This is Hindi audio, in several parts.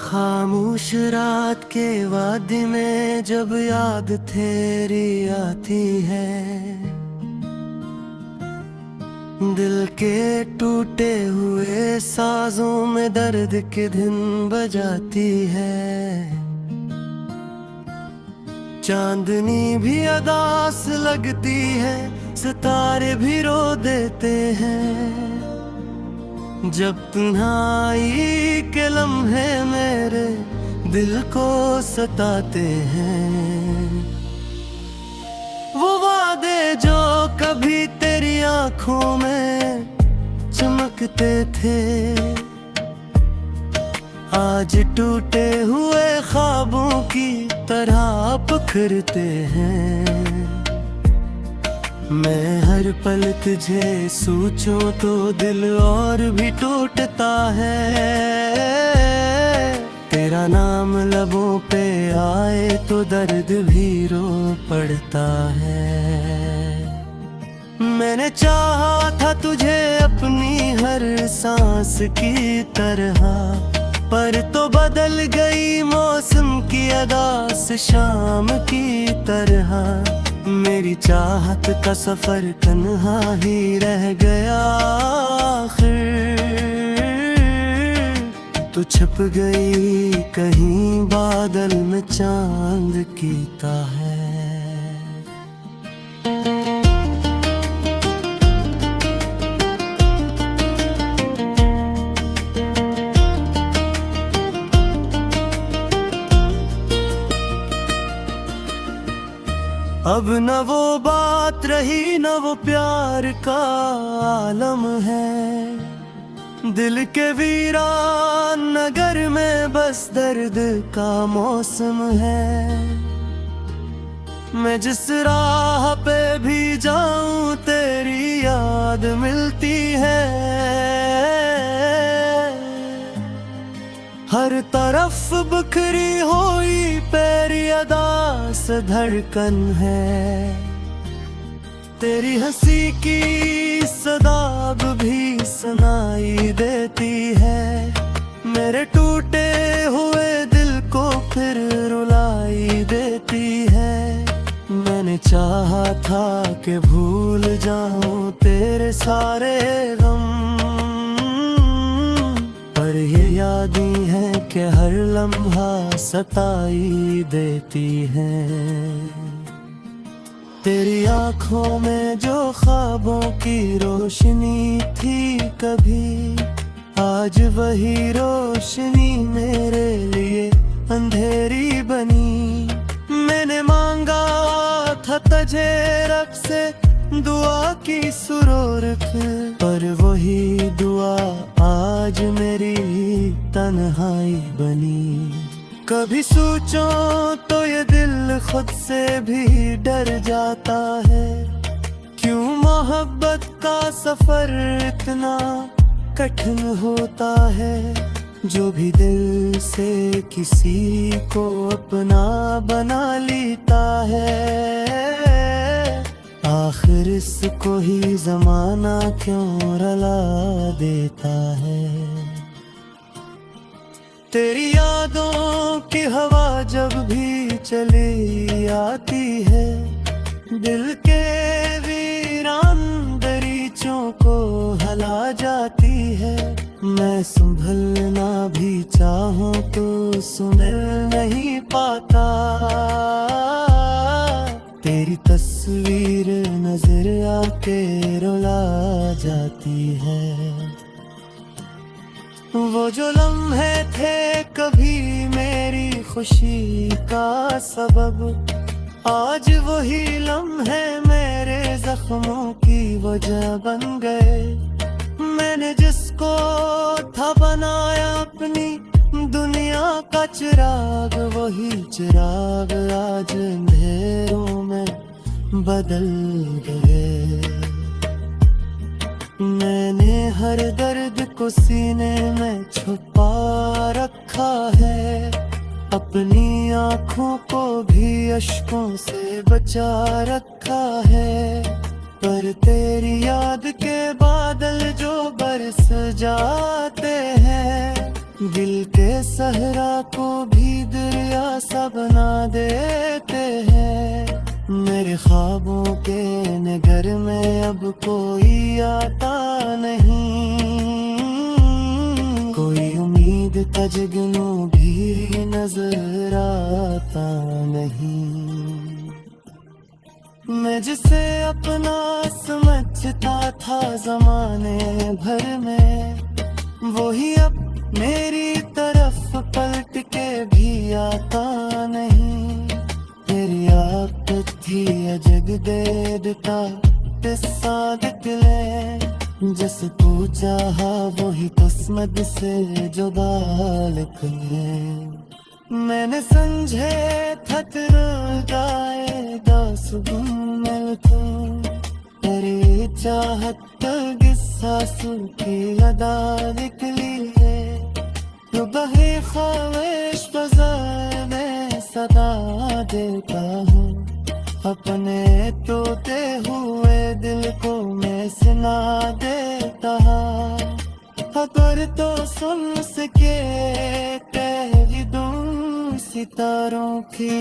खामोश रात के वादी में जब याद तेरी आती है, दिल के टूटे हुए साजों में दर्द की धुन बजाती है। चांदनी भी अदास लगती है, सितारे भी रो देते हैं, जब तन्हाई के लम्हे मेरे दिल को सताते हैं। वो वादे जो कभी तेरी आंखों में चमकते थे, आज टूटे हुए ख्वाबों की तरह बिखरते हैं। मैं हर पल तुझे सोचूं तो दिल और भी टूटता है। तेरा नाम लबों पे आए तो दर्द भी रो पड़ता है। मैंने चाहा था तुझे अपनी हर सांस की तरह, पर तो बदल गई मौसम की अदा से शाम की तरह। मेरी चाहत का सफर तन्हा ही रह गया, आखिर तू छुप गई कहीं बादल में चांद की है। अब न वो बात रही न वो प्यार का आलम है, दिल के वीरान नगर में बस दर्द का मौसम है। मैं जिस राह पे भी जाऊं तेरी याद मिलती है, हर तरफ बिखरी हुई पैरी अदा से धड़कन है। तेरी हंसी की सदाब भी सुनाई देती है, मेरे टूटे हुए दिल को फिर रुलाई देती है। मैंने चाहा था कि भूल जाऊं तेरे सारे गम, पर ये यादें हैं कि हर लम्हा सताई देती हैं। तेरी आँखों में जो ख्वाबों की रोशनी थी कभी, आज वही रोशनी मेरे लिए अंधेरी बनी। मैंने मांगा था तुझे रब से दुआ की सुरूरत, पर वही दुआ आज मेरी तन्हाई बनी। कभी सोचो तो ये दिल खुद से भी डर जाता है, क्यों मोहब्बत का सफर इतना कठिन होता है। जो भी दिल से किसी को अपना बना लेता है, आखिर इसको ही ज़माना क्यों रुला देता है। तेरी यादों की हवा जब भी चली आती है, दिल के वीरान दरीचों को हला जाती है। मैं संभलना भी चाहूं तो संभल नहीं पाता, तेरी तस्वीर नजर आके रुला जाती है। वो जो लम्हे थे कभी मेरी खुशी का सबब, आज वही लम्हे मेरे जख्मों की वजह बन गए। मैंने जिसको था बनाया अपनी दुनिया का चिराग, वही चिराग आज अंधेरों में बदल गए। मैंने हर दर्द को सीने में छुपा रखा है, अपनी आँखों को भी अश्कों से बचा रखा है। पर तेरी याद के बादल जो बरस जाते हैं, दिल के सहरा को भी दरिया सा बना देते हैं। मेरे ख्वाबों के नगर में अब कोई आता नहीं, कोई उम्मीद का जुगनू भी नजर आता नहीं। मैं जिसे अपना समझता था जमाने भर में, वही अब मेरी तरफ पलट के भी आता नहीं। तेरी आदत थी जग दे देता किस्सा निकले, जिस तू चाहा वही किस्मत से जुदा निकले। मैंने समझे था तेरा गाएगा सुकून मिल तू, तेरी चाहत किस्सा सुन की अदा निकली है। तो बहे ख्वाहिश बाज़ार में सदा देता हूँ, अपने टूटे हुए दिल को मैं सुना देता। खबर तो सुन सके कह दूं सितारों की।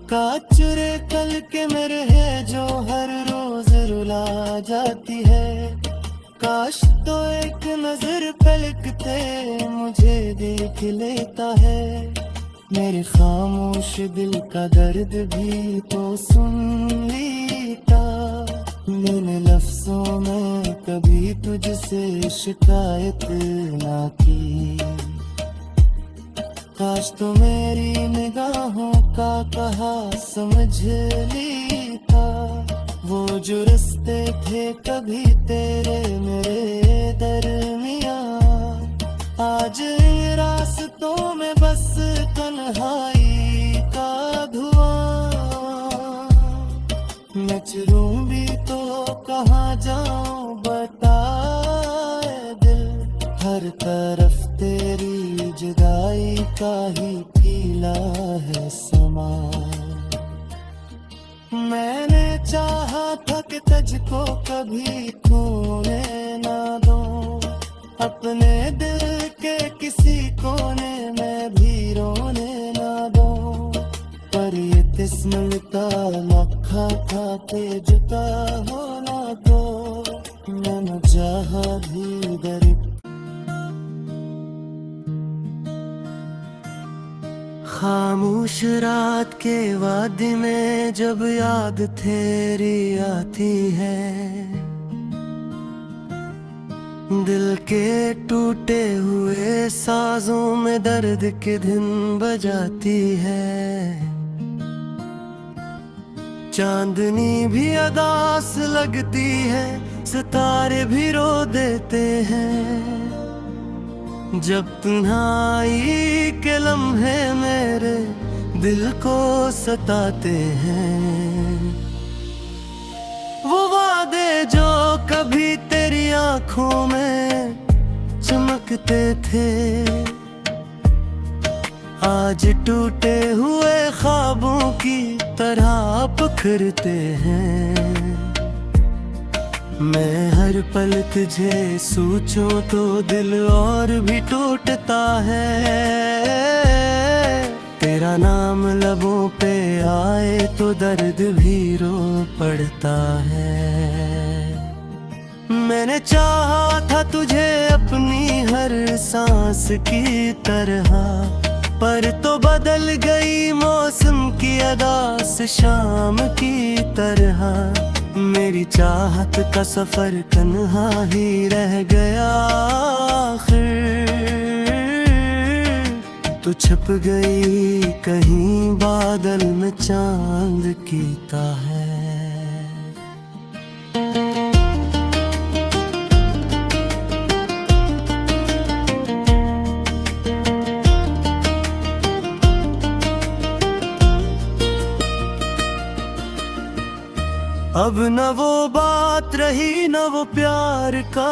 काचुरे कल के मेरे है जो हर रोज रुला जाती है। काश तो एक नजर पलकते मुझे देख लेता है। मेरे खामोश दिल का दर्द भी तो सुन लेता। मैंने लफ्जों में कभी तुझसे शिकायत ना की। काश तो मेरी निगाहों का कहा समझ लेता। वो जो रिश्ते थे कभी तेरे मेरे दरमिया, आज इन रास्तों में बस तन्हाई का धुआं। मैं चलूं भी तो कहाँ जाऊं बता दिल, हर तरफ तेरी जुदाई का ही पीला है समा। मैंने चाहा था कि तुझको कभी खोने ना दूं, अपने दिल के किसी कोने में भी रोने ना दूं। पर ये किस्मत का मौका था कि जुदा होना दो। मैंने चाहा भी दर खामोश रात के वादी में जब याद तेरी आती है, दिल के टूटे हुए साजों में दर्द की धुन बजाती है। चांदनी भी अदास लगती है, सितारे भी रो देते हैं। जब तन्हाई के लम्हे मेरे दिल को सताते हैं, वो वादे जो कभी तेरी आंखों में चमकते थे, आज टूटे हुए ख्वाबों की तरह बिखरते हैं। मैं हर पल तुझे सोचूं तो दिल और भी टूटता है। तेरा नाम लबों पे आए तो दर्द भी रो पड़ता है। मैंने चाहा था तुझे अपनी हर सांस की तरह, पर तो बदल गई मौसम की अदा से शाम की तरह। मेरी चाहत का सफर तन्हा ही रह गया आखिर। तू छुप गई कहीं बादल में चांद की है। अब न वो बात रही न वो प्यार का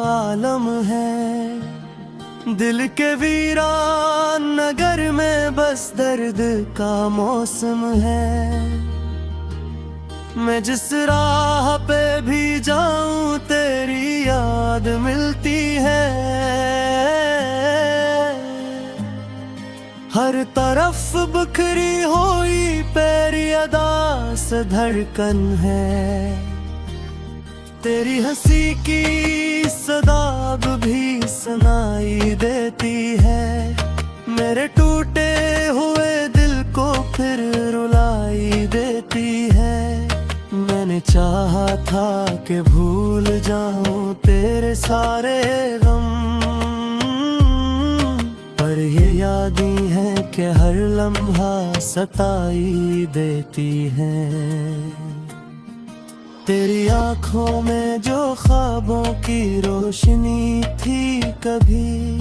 आलम है। दिल के वीरान नगर में बस दर्द का मौसम है। मैं जिस राह पे भी जाऊं तेरी याद मिलती है। हर तरफ बिखरी हुई प्यारी अदा से धड़कन है। तेरी हंसी की सदा भी सुनाई देती है। मेरे टूटे हुए दिल को फिर रुलाई देती है। मैंने चाहा था कि भूल जाऊं तेरे सारे गम, पर ये यादें हैं कि हर लम्हा सताई देती हैं। तेरी आँखों में जो ख्वाबों की रोशनी थी कभी,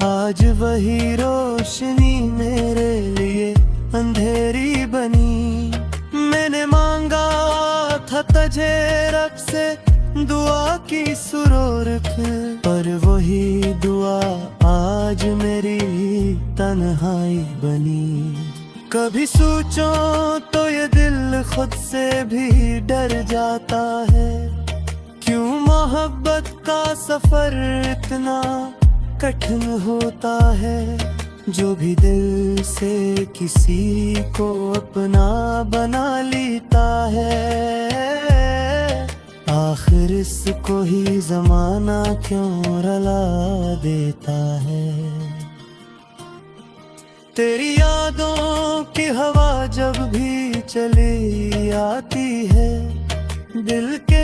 आज वही रोशनी मेरे लिए अंधेरी बनी। मैंने मांगा था तुझे रब से दुआ की सुरूरत, पर वही दुआ आज मेरी तन्हाई बनी। कभी सोचो तो ये दिल खुद से भी डर जाता है। क्यों मोहब्बत का सफर इतना कठिन होता है। जो भी दिल से किसी को अपना बना लेता है, आखिर इसको ही ज़माना क्यों रुला देता है। तेरी यादों की हवा जब भी चली आती है, दिल के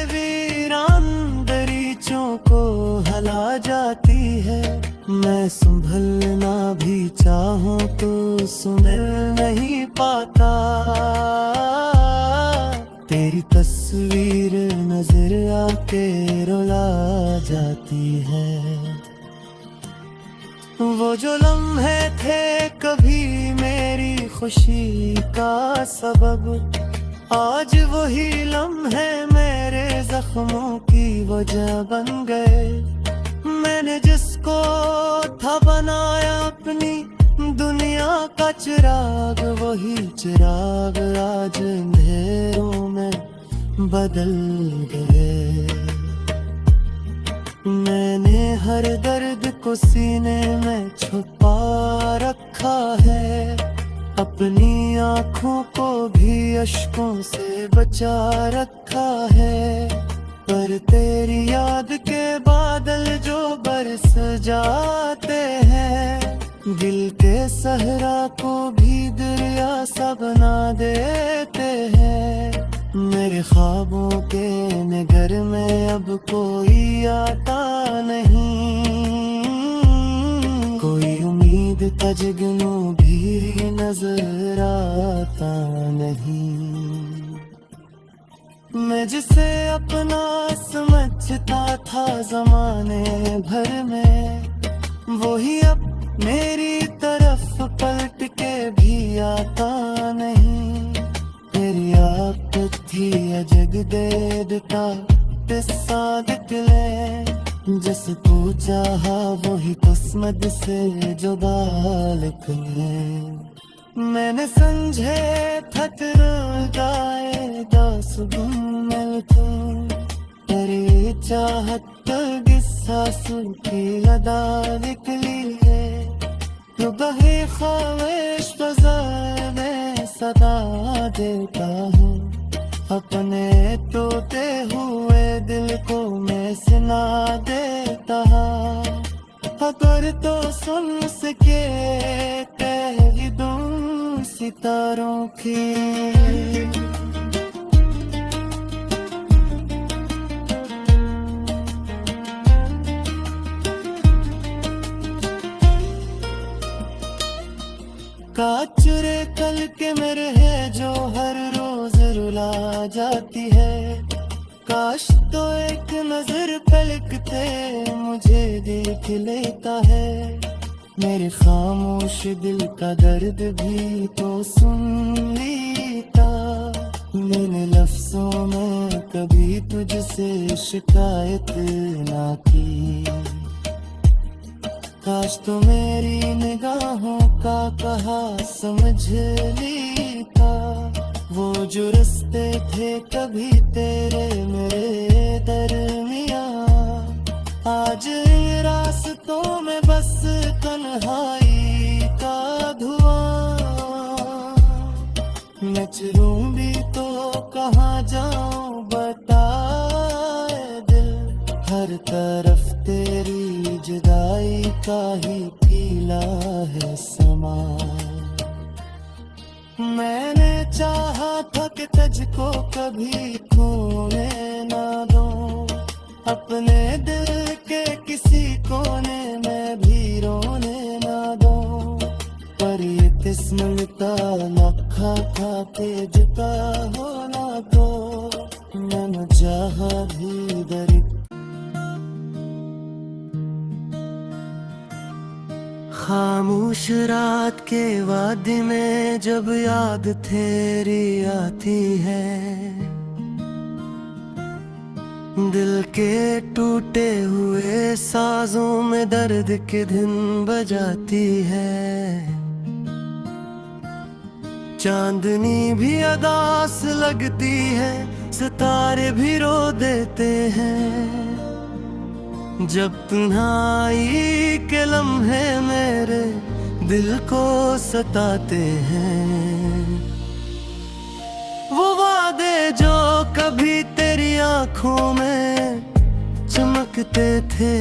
वीरान दरीचों को हला जाती है। मैं संभलना भी चाहूं तो संभल नहीं पाता। तेरी तस्वीर नजर आके रुला जाती है। वो जो लम्हे थे कभी मेरी खुशी का सबब, आज वही लम्हे मेरे जख्मों की वजह बन गए। मैंने जिसको था बनाया अपनी दुनिया का चिराग, वही चिराग आज अंधेरों में बदल गए। मैंने हर दर्द को सीने में छुपा रखा है। अपनी आँखों को भी अश्कों से बचा रखा है। पर तेरी याद के बादल जो बरस जाते हैं, दिल के सहरा को भी दरिया सा बना देते हैं। मेरे ख्वाबों के नगर में अब कोई आता नहीं। कोई उम्मीद का जगनू भी नजर आता नहीं। मैं जिसे अपना समझता था जमाने भर में, वही अब मेरी तरफ पलट के भी आता नहीं। तेरी आफत थी जग दे दिता किस्सा निकले। जिस तू चाहा वही किस्मत से जुदा लिख ले। मैंने समझे थक जाएगा सुबह मिल तू। तेरी चाहत किस्सा सुन की अदा निकली है। तू बहे ख्वाहिश फज़ा में सदा देता हूँ। अपने टूटे हुए दिल को मैं सुना देता। अगर तो सुन सके कह दूं सितारों की। काचुरे कल के मेरे है जो हर रोज रुला जाती है। काश तो एक नजर पलकते मुझे देख लेता है। मेरे खामोश दिल का दर्द भी तो सुन लेता। मैंने लफ्जों में कभी तुझसे शिकायत ना की। काश तो मेरी निगाहों का कहा समझ लेता, वो जो रास्ते थे कभी तेरे मेरे दरमिया। आज इन रास्तों में बस तन्हाई का धुआं, मैं चलूं भी तो कहाँ जाऊं बताए दिल, हर तरफ तेरी जुदाई का ही पीला है समा। मैंने चाहा था कि तुझको कभी खोने ना दूं, अपने दिल के किसी कोने में भी रोने ना दूं, पर ये किस्मत न खा खा के जुदा होना दो, मैंने चाहा भी दरी। खामोश रात के वादी में जब याद तेरी आती है, दिल के टूटे हुए साजों में दर्द की धुन बजाती है। चांदनी भी अदास लगती है, सितारे भी रो देते हैं, जब तन्हाई के लम्हे मेरे दिल को सताते हैं। वो वादे जो कभी तेरी आंखों में चमकते थे,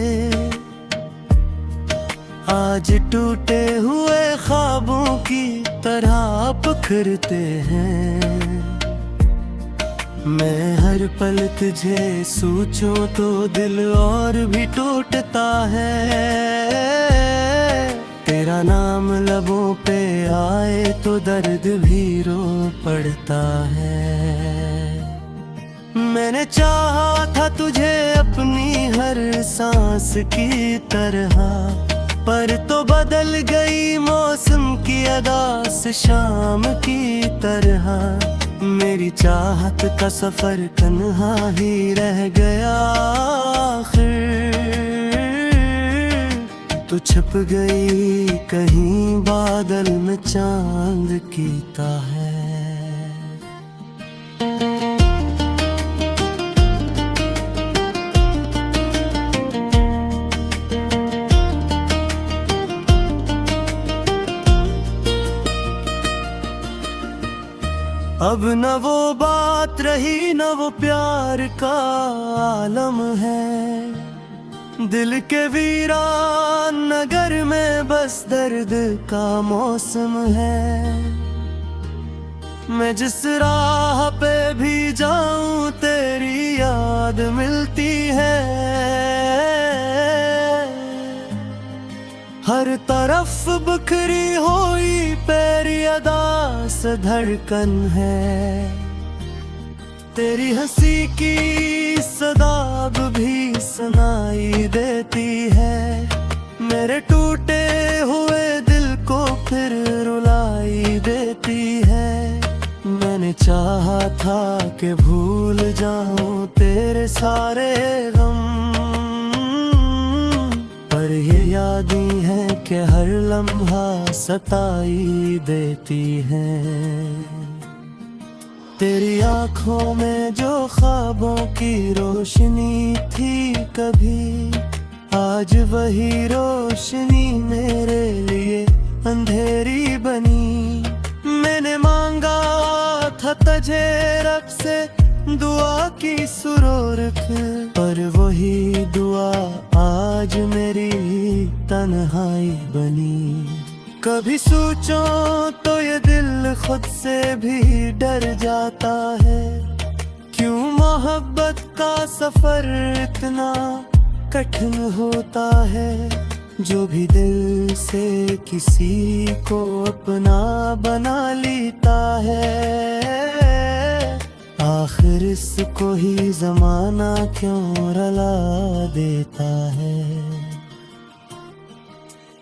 आज टूटे हुए ख्वाबों की तरह बिखरते हैं। मैं हर पल तुझे सोचूं तो दिल और भी टूटता है, तेरा नाम लबों पे आए तो दर्द भी रो पड़ता है। मैंने चाहा था तुझे अपनी हर सांस की तरह, पर तो बदल गई मौसम की अदा से शाम की तरह। मेरी चाहत का सफर तन्हा ही रह गया आखिर, तू छुप गई कहीं बादल में चांद की है। अब न वो बात रही न वो प्यार का आलम है, दिल के वीरान नगर में बस दर्द का मौसम है। मैं जिस राह पे भी जाऊं तेरी याद मिलती है, हर तरफ बिखरी हुई पैरी अदा से धड़कन है। तेरी हंसी की सदाब भी सुनाई देती है, मेरे टूटे हुए दिल को फिर रुलाई देती है। मैंने चाहा था कि भूल जाऊं तेरे सारे गम, पर ये यादें हैं कि हर लम्हा सताई देती हैं। तेरी आंखों में जो ख्वाबों की रोशनी थी कभी, आज वही रोशनी मेरे लिए अंधेरी बनी। मैंने मांगा था तुझे रब से दुआ की सुरूरत, पर वही दुआ आज मेरी तन्हाई बनी। कभी सोचो तो ये दिल खुद से भी डर जाता है, क्यों मोहब्बत का सफर इतना कठिन होता है। जो भी दिल से किसी को अपना बना लेता है, आखिर इसको ही ज़माना क्यों रुला देता है।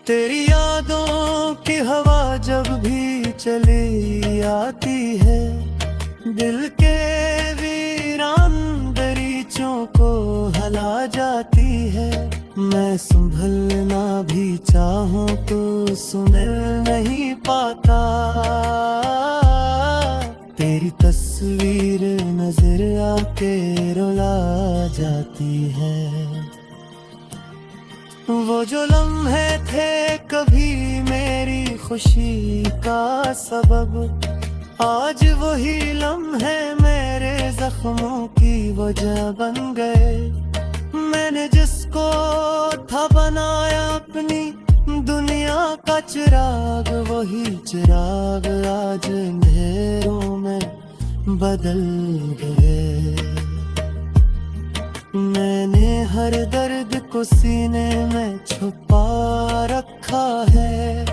तेरी यादों की हवा जब भी चली आती है, दिल के वीरान दरीचों को हला जाती है। मैं संभलना भी चाहूं तो संभल नहीं पाता। तेरी तस्वीर नजर आके रुला जाती है। वो जो लम्हे थे कभी मेरी खुशी का सबब, आज वही लम्हे मेरे जख्मों की वजह बन गए। मैंने जिसको था बनाया अपनी दुनिया का चिराग, वही चिराग आज अंधेरों में बदल गए। मैंने हर दर्द को सीने में छुपा रखा है,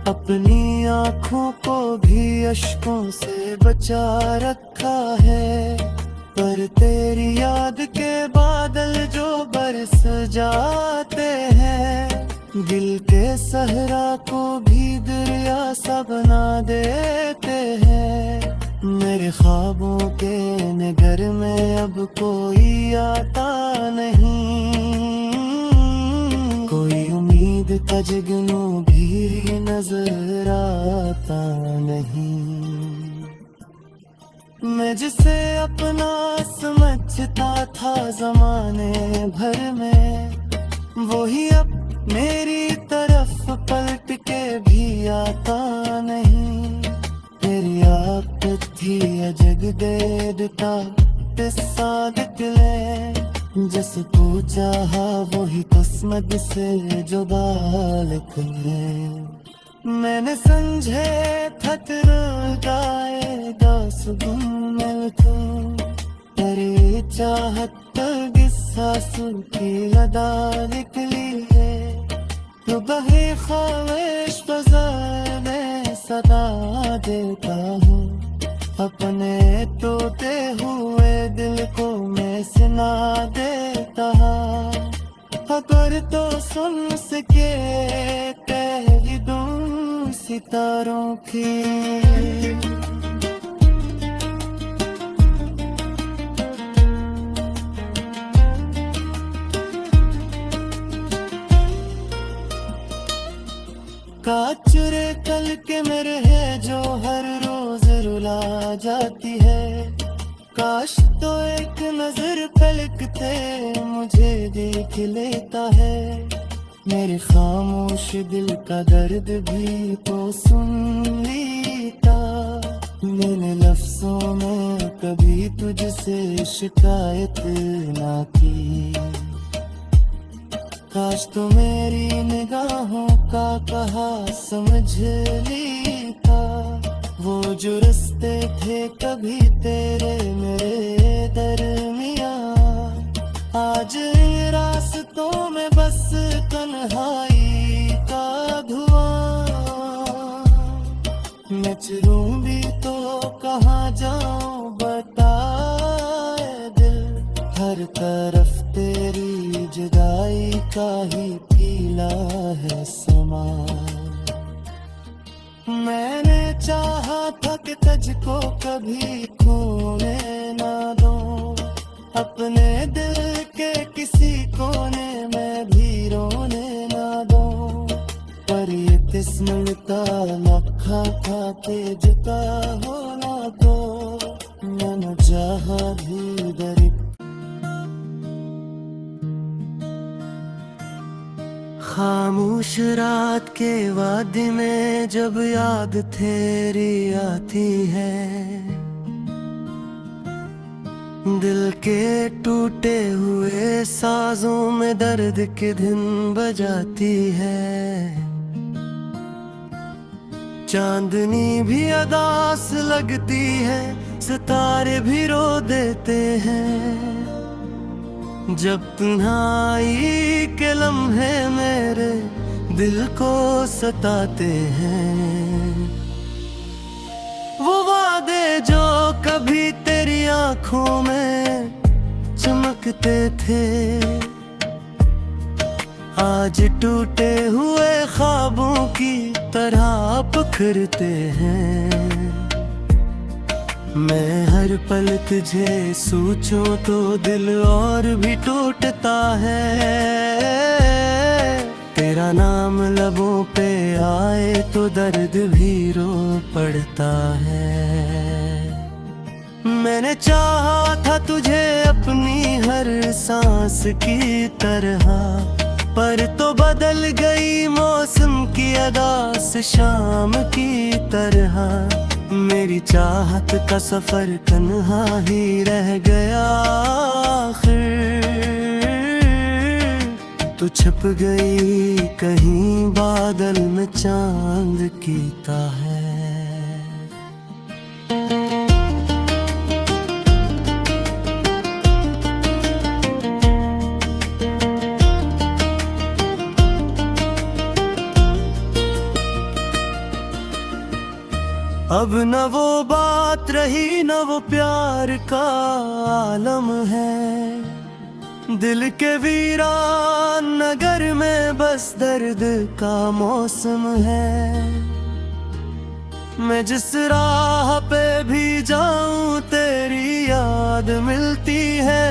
अपनी आँखों को भी अश्कों से बचा रखा है। पर तेरी याद के बादल जो बरस जाते हैं, दिल के सहरा को भी दरिया सा बना देते हैं। मेरे ख्वाबों के नगर में अब कोई आता नहीं, कोई उम्मीद का जुगनू भी नजर आता नहीं। मैं जिसे अपना समझता था जमाने भर में, वही अब मेरी तरफ पलट के भी आता नहीं। तेरी आदत थी जग दे देता किस्सा निकले, जिस तू चाहा वही किस्मत से जुदा लिखले। मैंने समझे था तेरा सुकून मिल तू, तेरी चाहत सासू की अदा निकली है। तो बहे ख्वाहिश बाजार में सदा देता हूँ, अपने टूटे हुए दिल को मैं सुना देता। अगर तो सुन सके कह ही दूं सितारों की। काचुरे कल के मेरे है जो हर रोज रुला जाती है। काश तो एक नजर पलकते मुझे देख लेता है। मेरे खामोश दिल का दर्द भी तो सुन लेता। मैंने लफ्जों में कभी तुझसे शिकायत ना की। काश तो मेरी निगाहों का कहा समझ लेता। वो जो रास्ते थे कभी तेरे मेरे दरमिया, आज इन रास्तों में बस तन्हाई का धुआं। मैं चलूं भी तो कहाँ जाऊं बताए दिल, हर तरफ तेरी जुदाई का ही पीला है समा। मैंने चाहा था कि तुझको कभी खोने ना दूं, अपने दिल के किसी कोने में भी रोने ना दूं। पर ये किस्मत का लखा खा के जुदा होना दो। मैंने चाहा भी दर खामोश रात के वादी में जब याद तेरी आती है, दिल के टूटे हुए साजों में दर्द के धुन बजाती है। चांदनी भी अदास लगती है, सितारे भी रो देते हैं। जब तन्हाई के लम्हे मेरे दिल को सताते हैं। वो वादे जो कभी तेरी आंखों में चमकते थे, आज टूटे हुए ख्वाबों की तरह बिखरते हैं। मैं हर पल तुझे सोचूं तो दिल और भी टूटता है। तेरा नाम लबों पे आए तो दर्द भी रो पड़ता है। मैंने चाहा था तुझे अपनी हर सांस की तरह, पर तो बदल गई मौसम की अदा से शाम की तरह। मेरी चाहत का सफर तन्हा ही रह गया आखिर। तू छुप गई कहीं बादल में चांद की है। अब न वो बात रही न वो प्यार का आलम है। दिल के वीरान नगर में बस दर्द का मौसम है। मैं जिस राह पे भी जाऊं तेरी याद मिलती है।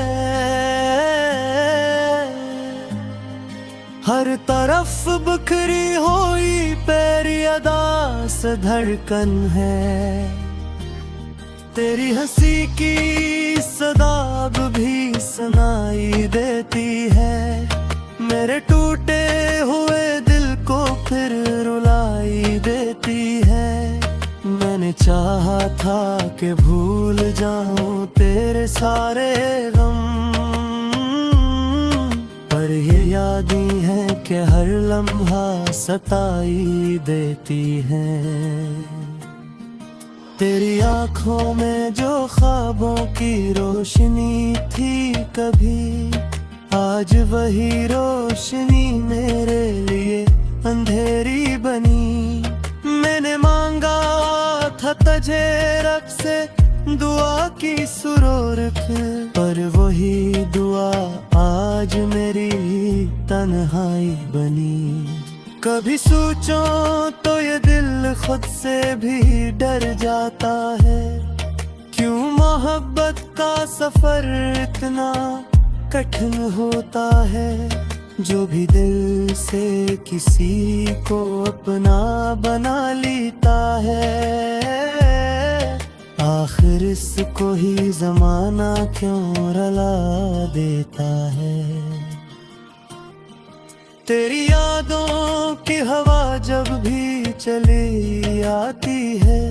हर तरफ बिखरी हुई पैरी अदा से धड़कन है। तेरी हंसी की सदाब भी सुनाई देती है। मेरे टूटे हुए दिल को फिर रुलाई देती है। मैंने चाहा था कि भूल जाऊं तेरे सारे गम, पर ये यादें हैं कि हर लम्हा सताई देती हैं। तेरी आँखों में जो ख्वाबों की रोशनी थी कभी, आज वही रोशनी मेरे लिए अंधेरी बनी। मैंने मांगा था तुझे रब से दुआ की सुरूरत, पर वही दुआ आज मेरी तन्हाई बनी। कभी सोचो तो ये दिल खुद से भी डर जाता है। क्यों मोहब्बत का सफर इतना कठिन होता है। जो भी दिल से किसी को अपना बना लेता है, आखिर इसको ही ज़माना क्यों रुला देता है। तेरी यादों की हवा जब भी चली आती है,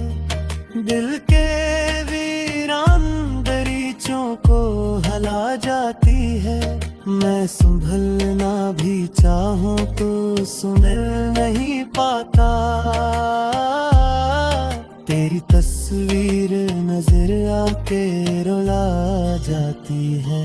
दिल के वीरान दरीचों को हला जाती है। मैं संभलना भी चाहूं तो संभल नहीं पाता। तेरी तस्वीर नजर आके रुला जाती है।